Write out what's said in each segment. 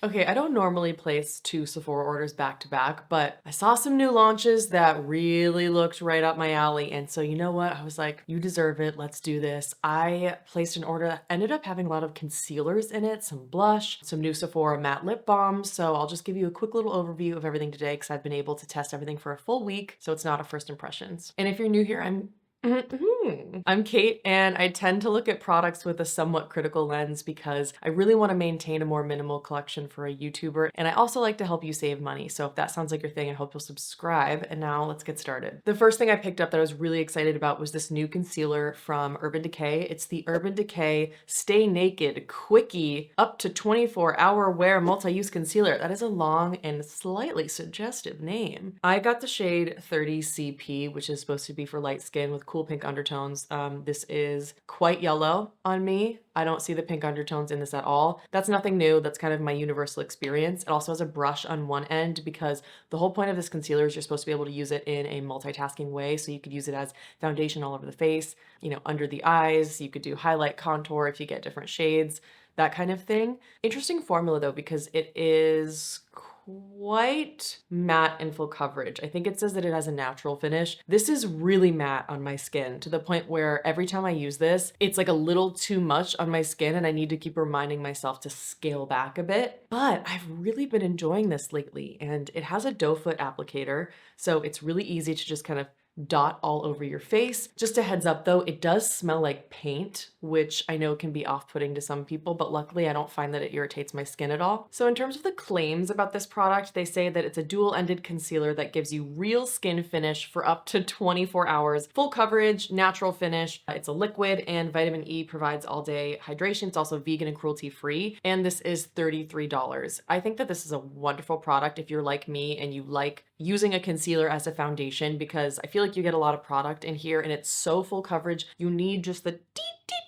Okay, I don't normally place two Sephora orders back to back, but I saw some new launches that really looked right up my alley. And so, you know what? I was like, you deserve it. Let's do this. I placed an order that ended up having a lot of concealers in it, some blush, some new Sephora matte lip balms. So I'll just give you a quick little overview of everything today because I've been able to test everything for a full week. So it's not a first impressions. And if you're new here, I'm Kate, and I tend to look at products with a somewhat critical lens because I really want to maintain a more minimal collection for a YouTuber, and I also like to help you save money. So if that sounds like your thing, I hope you'll subscribe. And now let's get started. The first thing I picked up that I was really excited about was this new concealer from Urban Decay. It's the Urban Decay Stay Naked Quickie up to 24-hour wear multi-use concealer. That is a long and slightly suggestive name. I got the shade 30CP, which is supposed to be for light skin with cool pink undertones. This is quite yellow on me. I don't see the pink undertones in this at all. That's nothing new. That's kind of my universal experience. It also has a brush on one end because the whole point of this concealer is you're supposed to be able to use it in a multitasking way. So you could use it as foundation all over the face, you know, under the eyes. You could do highlight contour if you get different shades, that kind of thing. Interesting formula though, because it is quite matte in full coverage. I think it says that it has a natural finish. This is really matte on my skin to the point where every time I use this, it's like a little too much on my skin and I need to keep reminding myself to scale back a bit. But I've really been enjoying this lately, and it has a doe foot applicator, so it's really easy to just kind of dot all over your face. Just a heads up though, it does smell like paint, which I know can be off-putting to some people, but luckily I don't find that it irritates my skin at all. So in terms of the claims about this product, they say that it's a dual-ended concealer that gives you real skin finish for up to 24 hours, full coverage, natural finish. It's a liquid, and vitamin E provides all-day hydration. It's also vegan and cruelty-free, and this is $33. I think that this is a wonderful product if you're like me and you like using a concealer as a foundation, because I feel like you get a lot of product in here and it's so full coverage. You need just the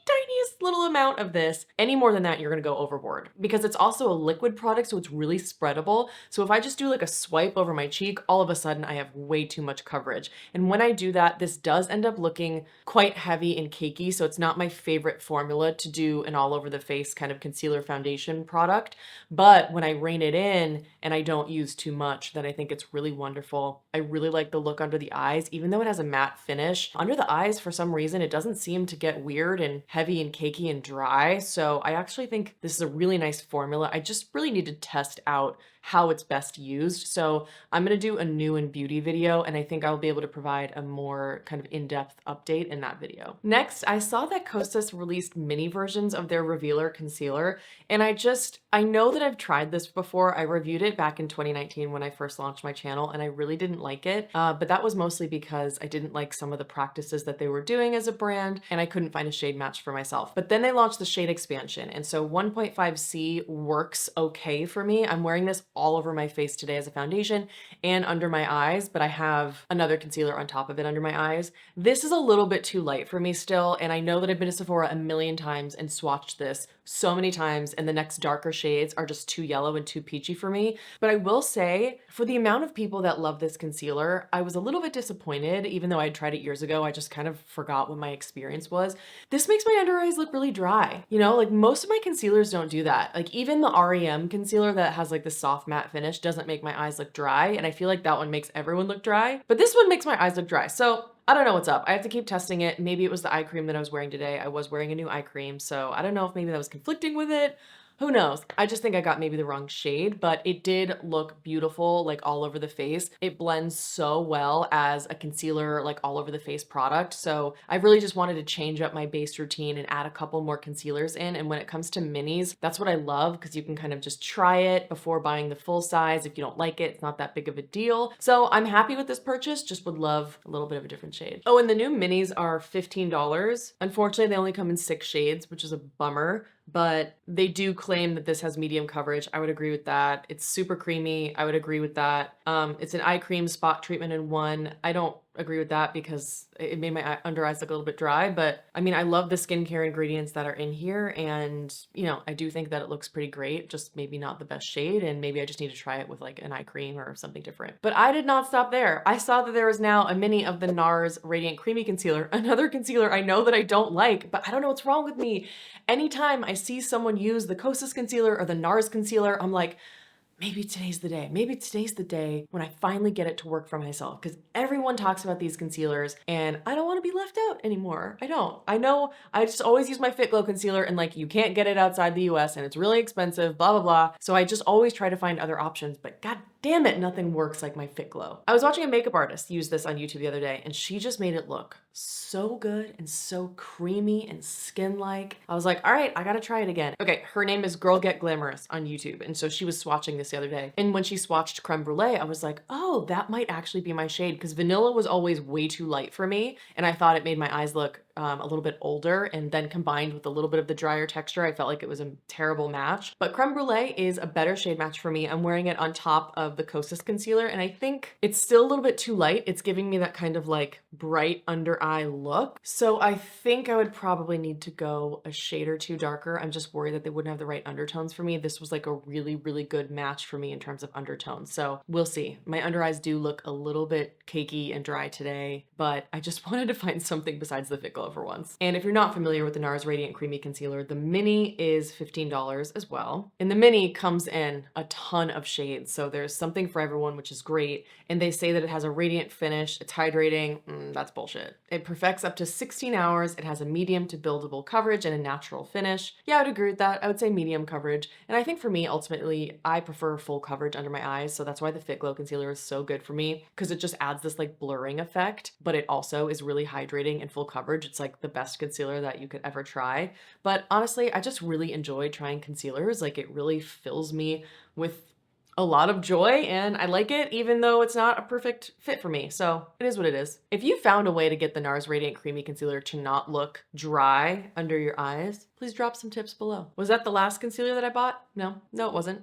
tiniest little amount of this. Any more than that, you're gonna go overboard, because it's also a liquid product, so it's really spreadable. So if I just do like a swipe over my cheek, all of a sudden I have way too much coverage. And when I do that, this does end up looking quite heavy and cakey. So it's not my favorite formula to do an all over the face kind of concealer foundation product. But when I rein it in and I don't use too much, then I think it's really wonderful. I really like the look under the eyes, even though it has a matte finish. Under the eyes, for some reason, it doesn't seem to get weird and heavy and cakey and dry. So I actually think this is a really nice formula. I just really need to test out how it's best used. So I'm going to do a new and beauty video, and I think I'll be able to provide a more kind of in-depth update in that video. Next, I saw that Cosas released mini versions of their Revealer concealer, and I know that I've tried this before. I reviewed it back in 2019 when I first launched my channel, and I really didn't like it, but that was mostly because I didn't like some of the practices that they were doing as a brand, and I couldn't find a shade match for myself. But then they launched the shade expansion, and so 1.5C works okay for me. I'm wearing this all over my face today as a foundation and under my eyes, but I have another concealer on top of it under my eyes. This is a little bit too light for me still, and I know that I've been to Sephora a million times and swatched this so many times, and the next darker shades are just too yellow and too peachy for me. But I will say, for the amount of people that love this concealer, I was a little bit disappointed. Even though I had tried it years ago, I just kind of forgot what my experience was. This makes my under eyes look really dry. You know, like most of my concealers don't do that. Like even the REM concealer that has like the soft matte finish doesn't make my eyes look dry, and I feel like that one makes everyone look dry. But this one makes my eyes look dry. So I don't know what's up. I have to keep testing it. Maybe it was the eye cream that I was wearing today. I was wearing a new eye cream, so I don't know if maybe that was conflicting with it. Who knows? I just think I got maybe the wrong shade, but it did look beautiful, like all over the face. It blends so well as a concealer, like all over the face product. So I really just wanted to change up my base routine and add a couple more concealers in. And when it comes to minis, that's what I love, because you can kind of just try it before buying the full size. If you don't like it, it's not that big of a deal. So I'm happy with this purchase, just would love a little bit of a different shade. Oh, and the new minis are $15. Unfortunately, they only come in 6 shades, which is a bummer, but they do claim that this has medium coverage. I would agree with that. It's super creamy. I would agree with that. It's an eye cream spot treatment in one. I don't agree with that because it made my under eyes look a little bit dry. But I mean, I love the skincare ingredients that are in here. And, you know, I do think that it looks pretty great, just maybe not the best shade. And maybe I just need to try it with like an eye cream or something different. But I did not stop there. I saw that there is now a mini of the Nars Radiant Creamy Concealer, another concealer I know that I don't like, but I don't know what's wrong with me. Anytime I see someone use the Cosas concealer or the Nars concealer, I'm like, maybe today's the day. Maybe today's the day when I finally get it to work for myself, because everyone talks about these concealers and I don't want to be left out anymore. I don't. I know I just always use my Fit Glow concealer and like you can't get it outside the US and it's really expensive, blah, blah, blah. So I just always try to find other options, but god damn it, nothing works like my Fit Glow. I was watching a makeup artist use this on YouTube the other day and she just made it look so good and so creamy and skin-like. I was like, all right, I gotta try it again. Okay, her name is Girl Get Glamorous on YouTube. And so she was swatching this the other day. And when she swatched Creme Brulee, I was like, oh, that might actually be my shade because vanilla was always way too light for me. And I thought it made my eyes look a little bit older, and then combined with a little bit of the drier texture, I felt like it was a terrible match. But Creme Brulee is a better shade match for me. I'm wearing it on top of the Kosas concealer, and I think it's still a little bit too light. It's giving me that kind of like bright under eye look. So I think I would probably need to go a shade or two darker. I'm just worried that they wouldn't have the right undertones for me. This was like a really, really good match for me in terms of undertones. So we'll see. My under eyes do look a little bit cakey and dry today, but I just wanted to find something besides the Fit Glow for once. And if you're not familiar with the Nars Radiant Creamy Concealer, the mini is $15 as well. And the mini comes in a ton of shades. So there's something for everyone, which is great. And they say that it has a radiant finish, it's hydrating. That's bullshit. It perfects up to 16 hours. It has a medium to buildable coverage and a natural finish. Yeah, I would agree with that. I would say medium coverage. And I think for me, ultimately, I prefer full coverage under my eyes. So that's why the Fit Glow Concealer is so good for me, because it just adds this like blurring effect, but it also is really hydrating and full coverage. It's like the best concealer that you could ever try. But honestly, I just really enjoy trying concealers. Like it really fills me with a lot of joy and I like it even though it's not a perfect fit for me. So it is what it is. If you found a way to get the Nars Radiant Creamy Concealer to not look dry under your eyes, please drop some tips below. Was that the last concealer that I bought? No, it wasn't.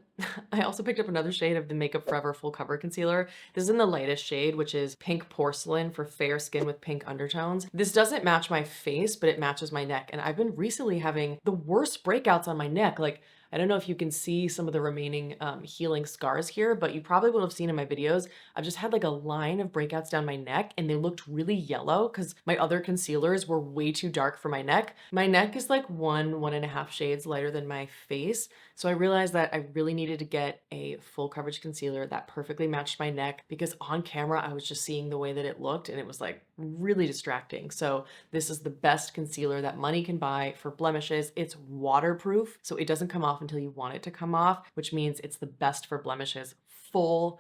I also picked up another shade of the Makeup Forever Full Cover Concealer. This is in the lightest shade, which is Pink Porcelain for fair skin with pink undertones. This doesn't match my face, but it matches my neck. And I've been recently having the worst breakouts on my neck. Like, I don't know if you can see some of the remaining healing scars here, but you probably would have seen in my videos, I've just had like a line of breakouts down my neck and they looked really yellow because my other concealers were way too dark for my neck. My neck is like 1.5 shades lighter than my face. So I realized that I really needed to get a full coverage concealer that perfectly matched my neck because on camera, I was just seeing the way that it looked and it was like really distracting. So this is the best concealer that money can buy for blemishes. It's waterproof, so it doesn't come off until you want it to come off, which means it's the best for blemishes. Full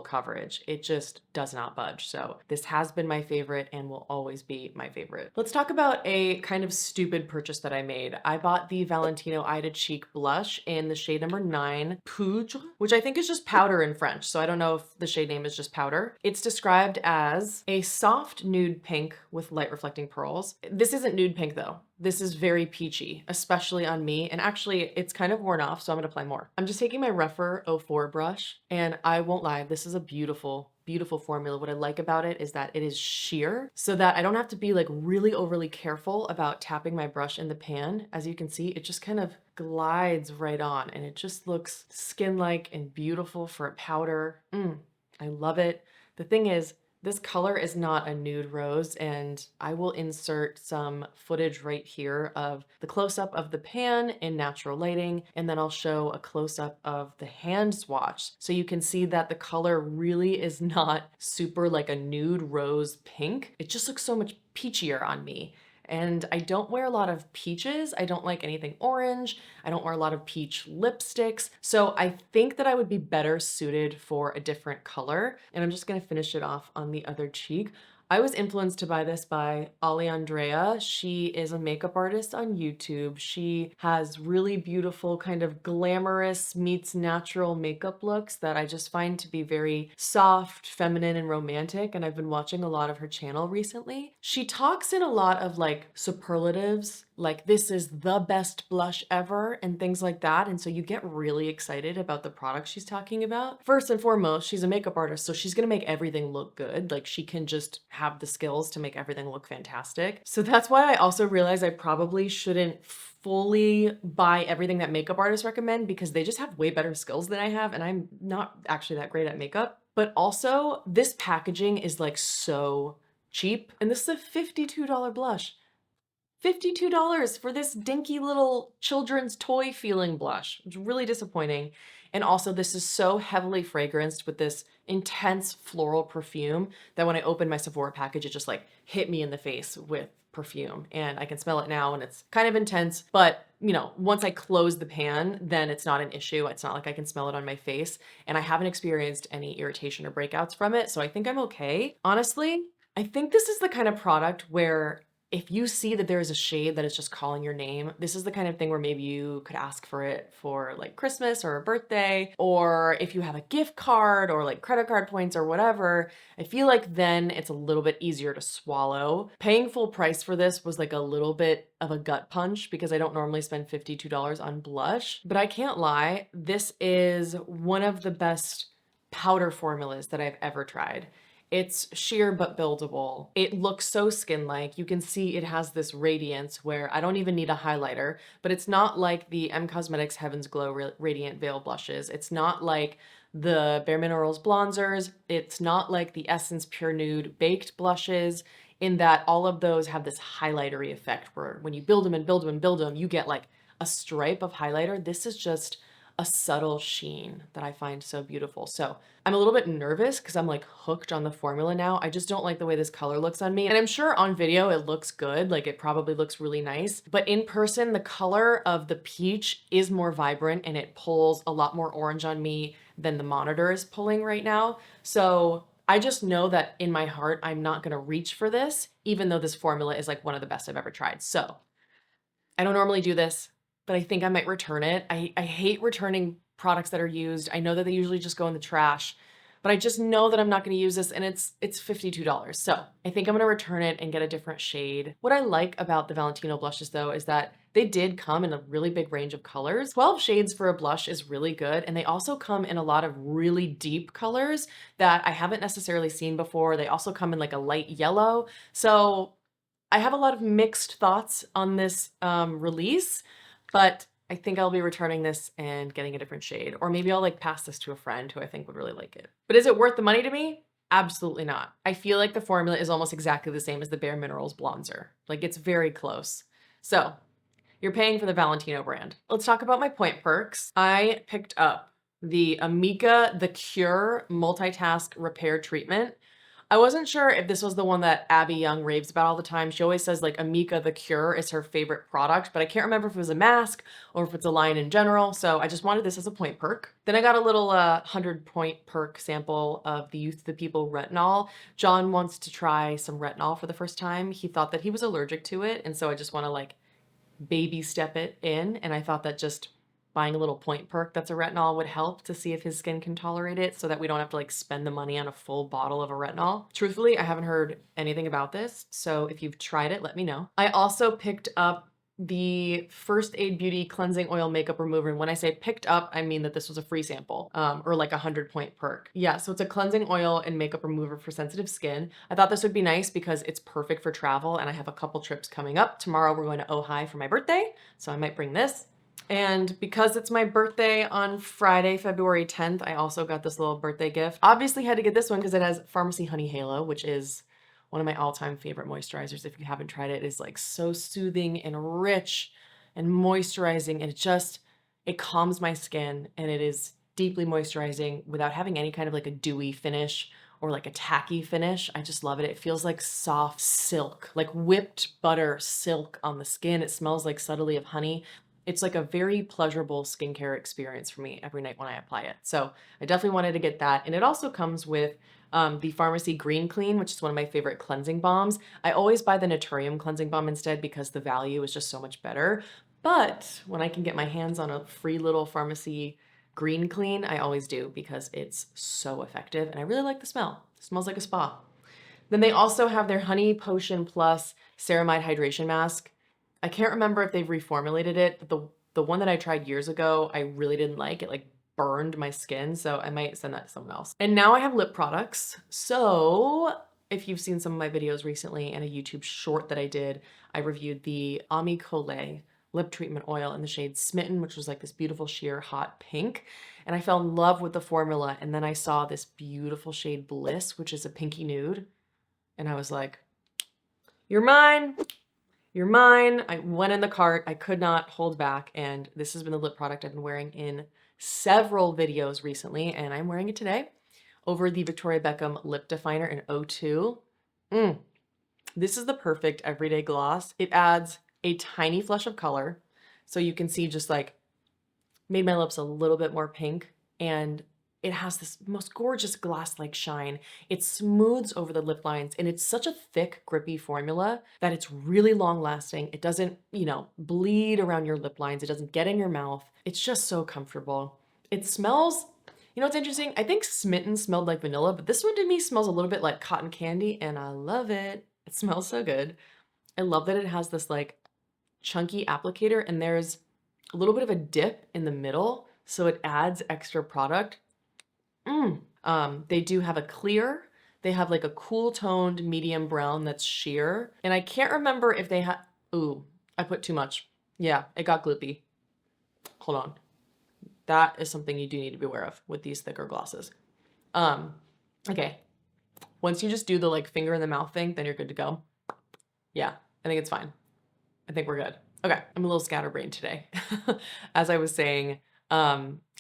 coverage. It just does not budge. So this has been my favorite and will always be my favorite. Let's talk about a kind of stupid purchase that I made. I bought the Valentino Eye to Cheek blush in the shade number 9 Poudre, which I think is just powder in French. So I don't know if the shade name is just powder. It's described as a soft nude pink with light reflecting pearls. This isn't nude pink though. This is very peachy, especially on me. And actually it's kind of worn off, so I'm gonna apply more. I'm just taking my Rephr 04 brush and I won't lie, this is a beautiful formula. What I like about it is that it is sheer so that I don't have to be like really overly careful about tapping my brush in the pan. As you can see, it just kind of glides right on and it just looks skin-like and beautiful for a powder. I love it. The thing is, this color is not a nude rose, and I will insert some footage right here of the close-up of the pan in natural lighting, and then I'll show a close-up of the hand swatch. So you can see that the color really is not super like a nude rose pink. It just looks so much peachier on me. And I don't wear a lot of peaches. I don't like anything orange. I don't wear a lot of peach lipsticks. So I think that I would be better suited for a different color. And I'm just gonna finish it off on the other cheek. I was influenced to buy this by Andrea. She is a makeup artist on YouTube. She has really beautiful kind of glamorous meets natural makeup looks that I just find to be very soft, feminine, and romantic. And I've been watching a lot of her channel recently. She talks in a lot of like superlatives like this is the best blush ever and things like that. And so you get really excited about the product she's talking about. First and foremost, she's a makeup artist, so she's gonna make everything look good. Like she can just have the skills to make everything look fantastic. So that's why I also realized I probably shouldn't fully buy everything that makeup artists recommend because they just have way better skills than I have, and I'm not actually that great at makeup. But also, this packaging is like so cheap, and this is a $52 blush. $52 for this dinky little children's toy feeling blush. It's really disappointing. And also, this is so heavily fragranced with this intense floral perfume that when I opened my Sephora package, it just like hit me in the face with perfume. And I can smell it now and it's kind of intense, but you know, once I close the pan, then it's not an issue. It's not like I can smell it on my face. And I haven't experienced any irritation or breakouts from it. So I think I'm okay. Honestly, I think this is the kind of product where if you see that there is a shade that is just calling your name, this is the kind of thing where maybe you could ask for it for like Christmas or a birthday, or if you have a gift card or like credit card points or whatever, I feel like then it's a little bit easier to swallow. Paying full price for this was like a little bit of a gut punch because I don't normally spend $52 on blush, but I can't lie, this is one of the best powder formulas that I've ever tried. It's sheer but buildable. It looks so skin-like. You can see it has this radiance where I don't even need a highlighter, but it's not like the M Cosmetics Heaven's Glow Radiant Veil blushes. It's not like the Bare Minerals bronzers. It's not like the Essence Pure Nude baked blushes, in that all of those have this highlightery effect where when you build them and build them and build them, you get like a stripe of highlighter. This is just a subtle sheen that I find so beautiful. So I'm a little bit nervous because I'm like hooked on the formula now. I just don't like the way this color looks on me. And I'm sure on video it looks good, like it probably looks really nice. But in person, the color of the peach is more vibrant and it pulls a lot more orange on me than the monitor is pulling right now. So I just know that in my heart, I'm not gonna reach for this, even though this formula is like one of the best I've ever tried. So I don't normally do this, but I think I might return it. I hate returning products that are used. I know that they usually just go in the trash, but I just know that I'm not going to use this and it's $52. So I think I'm going to return it and get a different shade. What I like about the Valentino blushes though is that they did come in a really big range of colors. 12 shades for a blush is really good. And they also come in a lot of really deep colors that I haven't necessarily seen before. They also come in like a light yellow. So I have a lot of mixed thoughts on this release, but I think I'll be returning this and getting a different shade. Or maybe I'll like pass this to a friend who I think would really like it. But is it worth the money to me? Absolutely not. I feel like the formula is almost exactly the same as the Bare Minerals bronzer. Like it's very close. So you're paying for the Valentino brand. Let's talk about my point perks. I picked up the Amika The Cure Multitask Repair Treatment. I wasn't sure if this was the one that Abby Young raves about all the time. She always says like Amika The Cure is her favorite product, but I can't remember if it was a mask or if it's a line in general. So I just wanted this as a point perk. Then I got a little 100-point perk sample of the Youth the People retinol. John wants to try some retinol for the first time. He thought that he was allergic to it. And so I just want to like baby step it in. And I thought that just buying a little point perk that's a retinol would help to see if his skin can tolerate it so that we don't have to like spend the money on a full bottle of a retinol. Truthfully, I haven't heard anything about this. So if you've tried it, let me know. I also picked up the First Aid Beauty Cleansing Oil Makeup Remover. And when I say picked up, I mean that this was a free sample or like a 100-point perk. Yeah, so it's a cleansing oil and makeup remover for sensitive skin. I thought this would be nice because it's perfect for travel and I have a couple trips coming up. Tomorrow we're going to Ojai for my birthday, so I might bring this. And because it's my birthday on Friday, February 10th, I also got this little birthday gift. Obviously had to get this one because it has Pharmacy Honey Halo, which is one of my all-time favorite moisturizers. If you haven't tried it, it's like so soothing and rich and moisturizing. And it calms my skin and it is deeply moisturizing without having any kind of like a dewy finish or like a tacky finish. I just love it. It feels like soft silk, like whipped butter silk on the skin. It smells like subtly of honey. It's like a very pleasurable skincare experience for me every night when I apply it. So I definitely wanted to get that. And it also comes with the Pharmacy Green Clean, which is one of my favorite cleansing balms. I always buy the Naturium cleansing balm instead because the value is just so much better. But when I can get my hands on a free little Pharmacy Green Clean, I always do because it's so effective and I really like the smell. It smells like a spa. Then they also have their Honey Potion Plus Ceramide Hydration Mask. I can't remember if they've reformulated it, but the one that I tried years ago, I really didn't like. It like burned my skin, so I might send that to someone else. And now I have lip products. So if you've seen some of my videos recently and a YouTube short that I did, I reviewed the Ami Collet lip treatment oil in the shade Smitten, which was like this beautiful sheer hot pink. And I fell in love with the formula. And then I saw this beautiful shade Bliss, which is a pinky nude. And I was like, you're mine. You're mine. I went in the cart. I could not hold back. And this has been the lip product I've been wearing in several videos recently. And I'm wearing it today over the Victoria Beckham Lip Definer in 02. This is the perfect everyday gloss. It adds a tiny flush of color. So you can see just like made my lips a little bit more pink, and it has this most gorgeous glass-like shine. It smooths over the lip lines, and it's such a thick, grippy formula that it's really long-lasting. It doesn't, bleed around your lip lines. It doesn't get in your mouth. It's just so comfortable. It smells, what's interesting? I think Smitten smelled like vanilla, but this one to me smells a little bit like cotton candy, and I love it. It smells so good. I love that it has this like chunky applicator, and there's a little bit of a dip in the middle, so it adds extra product. They do have a clear. They have like a cool toned medium brown that's sheer. And I can't remember if they have, ooh, I put too much. Yeah, it got gloopy. Hold on. That is something you do need to be aware of with these thicker glosses. Okay. Once you just do the like finger in the mouth thing, then you're good to go. Yeah, I think it's fine. I think we're good. Okay, I'm a little scatterbrained today. As I was saying,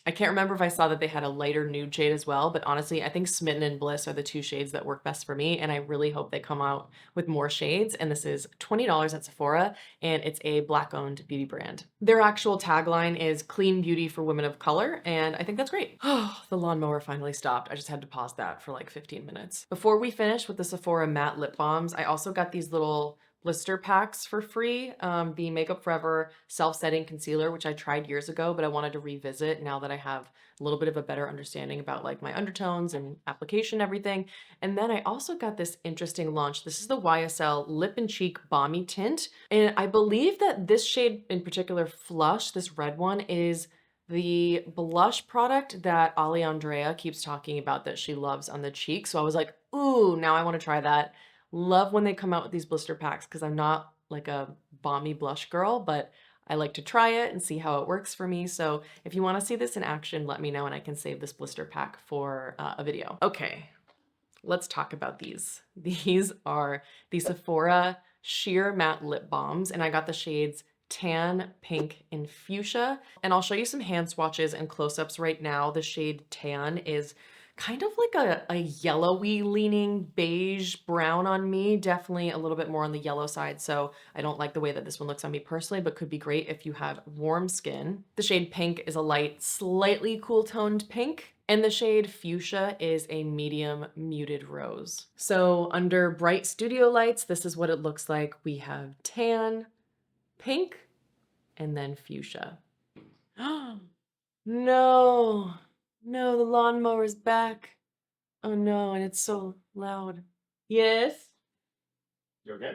I can't remember if I saw that they had a lighter nude shade as well, but honestly, I think Smitten and Bliss are the two shades that work best for me, and I really hope they come out with more shades. And this is $20 at Sephora, and it's a Black-owned beauty brand. Their actual tagline is clean beauty for women of color, and I think that's great. Oh, the lawnmower finally stopped. I just had to pause that for like 15 minutes. Before we finish with the Sephora matte lip balms, I also got these little blister packs for free. The Makeup Forever self-setting concealer, which I tried years ago, but I wanted to revisit now that I have a little bit of a better understanding about like my undertones and application, everything. And then I also got this interesting launch. This is the YSL Lip and Cheek Balmy Tint. And I believe that this shade in particular, Flush, this red one, is the blush product that Ali Andrea keeps talking about that she loves on the cheek. So I was like, ooh, now I want to try that. Love when they come out with these blister packs because I'm not like a balmy blush girl, but I like to try it and see how it works for me. So if you want to see this in action, let me know and I can save this blister pack for a video. Okay, let's talk about these. These are the Sephora Sheer Matte Lip Balms, and I got the shades Tan, Pink, and Fuchsia. And I'll show you some hand swatches and close-ups right now. The shade Tan is kind of like a yellowy leaning beige brown on me, definitely a little bit more on the yellow side. So I don't like the way that this one looks on me personally, but could be great if you have warm skin. The shade Pink is a light, slightly cool toned pink. And the shade Fuchsia is a medium muted rose. So under bright studio lights, this is what it looks like. We have Tan, Pink, and then Fuchsia. No. No, the lawnmower's back. Oh no, and it's so loud. Yes? You okay?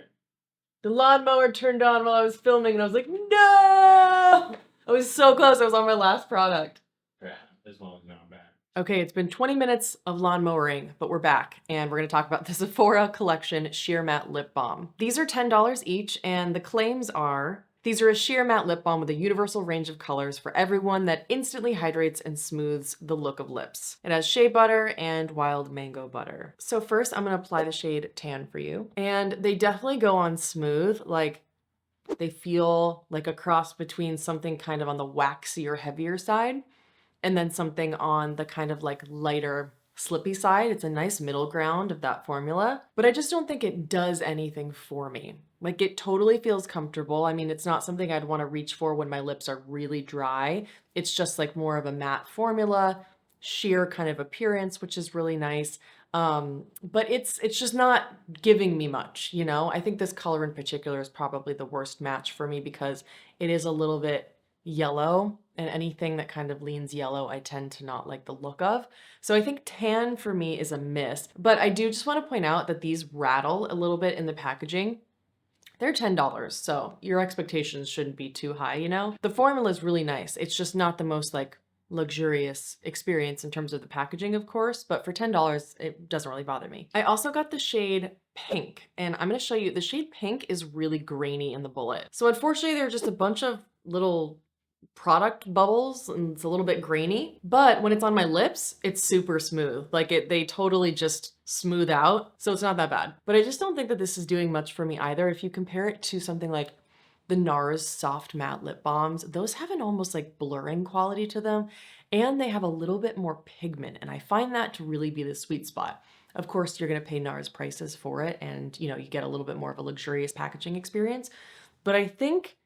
The lawnmower turned on while I was filming and I was like, no! I was so close. I was on my last product. Yeah, this one was not bad. Okay, it's been 20 minutes of lawn mowering, but we're back and we're gonna talk about the Sephora Collection Sheer Matte Lip Balm. These are $10 each and the claims are, these are a sheer matte lip balm with a universal range of colors for everyone that instantly hydrates and smooths the look of lips. It has shea butter and wild mango butter. So first I'm gonna apply the shade Tan for you. And they definitely go on smooth, like they feel like a cross between something kind of on the waxier, heavier side and then something on the kind of like lighter, slippy side. It's a nice middle ground of that formula, but I just don't think it does anything for me. Like it totally feels comfortable. I mean, it's not something I'd want to reach for when my lips are really dry. It's just like more of a matte formula, sheer kind of appearance, which is really nice. But it's just not giving me much, I think this color in particular is probably the worst match for me because it is a little bit yellow, and anything that kind of leans yellow, I tend to not like the look of. So I think Tan for me is a miss, but I do just want to point out that these rattle a little bit in the packaging. They're $10, so your expectations shouldn't be too high, you know? The formula is really nice. It's just not the most like luxurious experience in terms of the packaging, of course, but for $10, it doesn't really bother me. I also got the shade Pink, and I'm gonna show you, the shade Pink is really grainy in the bullet. So unfortunately, there are just a bunch of little product bubbles and it's a little bit grainy, but when it's on my lips, it's super smooth. Like they totally just smooth out. So it's not that bad, but I just don't think that this is doing much for me either. If you compare it to something like the Nars soft matte lip balms, those have an almost like blurring quality to them, and they have a little bit more pigment. And I find that to really be the sweet spot. Of course, you're going to pay Nars prices for it, and you get a little bit more of a luxurious packaging experience. But I think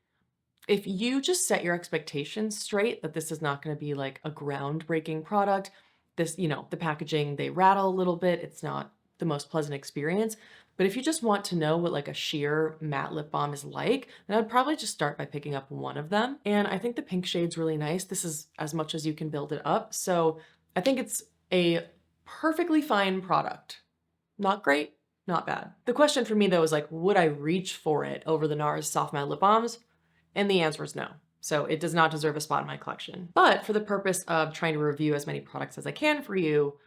if you just set your expectations straight that this is not going to be like a groundbreaking product, this, the packaging, they rattle a little bit. It's not the most pleasant experience. But if you just want to know what like a sheer matte lip balm is like, then I'd probably just start by picking up one of them. And I think the pink shade's really nice. This is as much as you can build it up. So I think it's a perfectly fine product. Not great, not bad. The question for me though is like, would I reach for it over the Nars soft matte lip balms? And the answer is no. So it does not deserve a spot in my collection. But for the purpose of trying to review as many products as I can for you,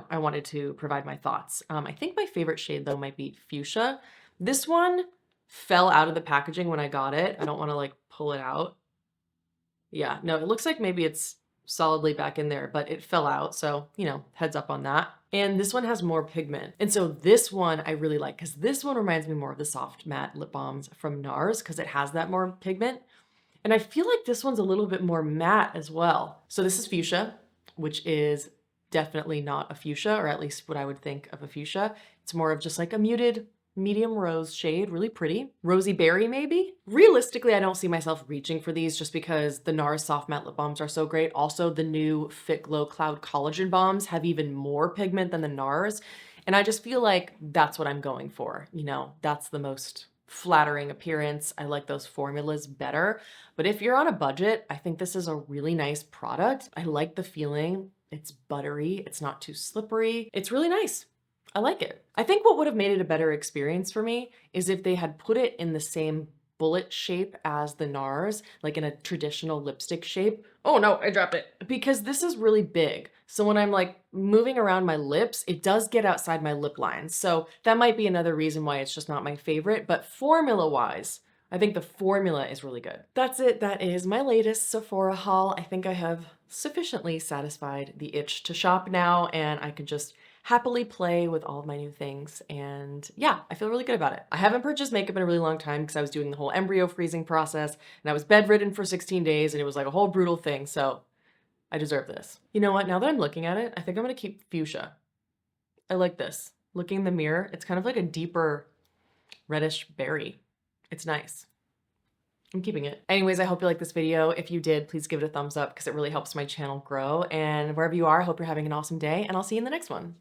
I wanted to provide my thoughts. I think my favorite shade though might be Fuchsia. This one fell out of the packaging when I got it. I don't want to like pull it out. Yeah, no, it looks like maybe it's solidly back in there, but it fell out. So, heads up on that. And this one has more pigment. And so this one I really like because this one reminds me more of the soft matte lip balms from Nars because it has that more pigment. And I feel like this one's a little bit more matte as well. So this is Fuchsia, which is definitely not a fuchsia, or at least what I would think of a fuchsia. It's more of just like a muted medium rose shade, really pretty. Rosy berry, maybe? Realistically, I don't see myself reaching for these just because the NARS soft matte lip balms are so great. Also, the new Fit Glow Cloud Collagen Balms have even more pigment than the NARS. And I just feel like that's what I'm going for. That's the most flattering appearance. I like those formulas better. But if you're on a budget, I think this is a really nice product. I like the feeling. It's buttery. It's not too slippery. It's really nice. I like it. I think what would have made it a better experience for me is if they had put it in the same bullet shape as the NARS, like in a traditional lipstick shape. Oh no, I dropped it. Because this is really big. So when I'm like moving around my lips, it does get outside my lip lines. So that might be another reason why it's just not my favorite. But formula wise, I think the formula is really good. That's it. That is my latest Sephora haul. I think I have sufficiently satisfied the itch to shop now, and I can just happily play with all of my new things. And yeah, I feel really good about it. I haven't purchased makeup in a really long time because I was doing the whole embryo freezing process and I was bedridden for 16 days and it was like a whole brutal thing. So I deserve this. You know what? Now that I'm looking at it, I think I'm going to keep Fuchsia. I like this. Looking in the mirror, it's kind of like a deeper reddish berry. It's nice. I'm keeping it. Anyways, I hope you liked this video. If you did, please give it a thumbs up because it really helps my channel grow. And wherever you are, I hope you're having an awesome day and I'll see you in the next one.